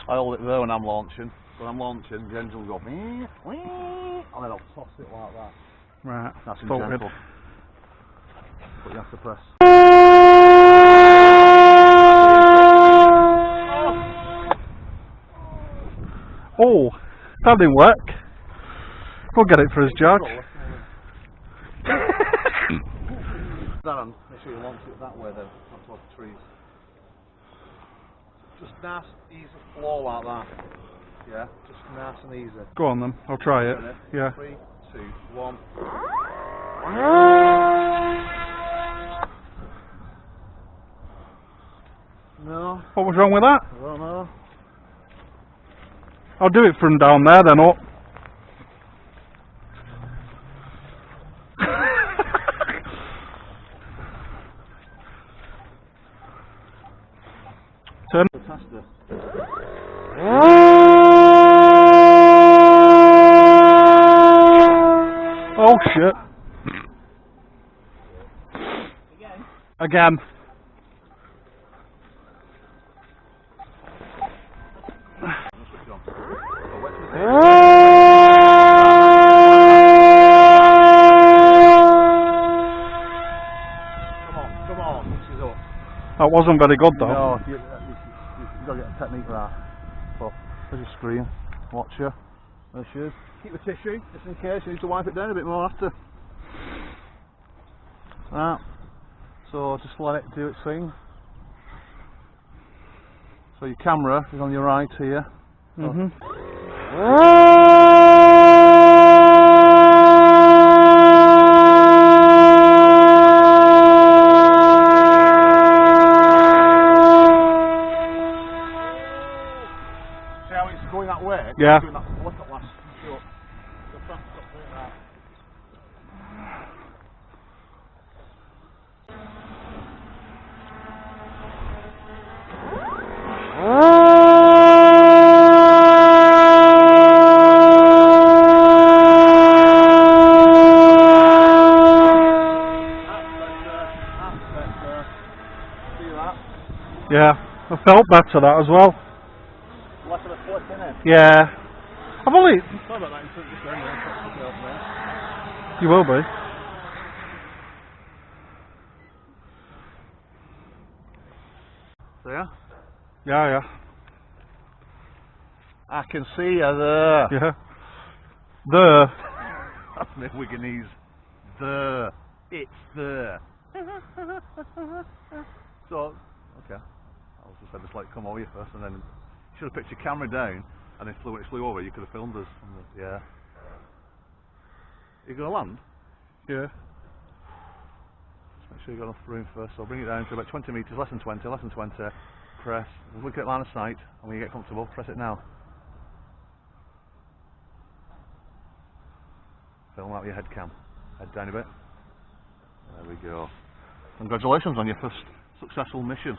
I hold it there when I'm launching. When I'm launching, the engine will go wee, wee, and then I'll toss it like that. Right. That's Bolted. gentle. But you have to press. Oh, that didn't work. We'll get it for his judge. Darren, make sure you launch it that way then, not towards the trees. Just nice, easy flow like that. Yeah, just nice and easy. Go on then, I'll try it. Ready? Yeah. 3, 2, 1. No. What was wrong with that? I don't know. I'll do it from down there then up. Turn. Fantastic. Oh shit. Again. Come on, this is up. That wasn't very good though. No, you've got to get a technique for that. But there's your screen. Watch you. There she is. Keep the tissue, just in case you need to wipe it down a bit more after. Right. So just let it do its thing. So your camera is on your right here. Mhm. See how it's going that way? Yeah. Doing that look at last. Look. Yeah. I felt better that as well. Less of a flip in it. Yeah. I've only. Sorry about that, just then, You will be. So yeah? Yeah, I can see you there. yeah. There. That's me Wigginese. There. It's there. So, okay. I was just like come over you first and then you should have picked your camera down and then when it flew over you could have filmed us. Yeah. You're going to land? Yeah. Just make sure you've got enough room first. So bring it down to about 20 metres, less than 20, less than 20. Press. Look at line of sight and when you get comfortable, press it now. Film out your head cam. Head down a bit. There we go. Congratulations on your first successful mission.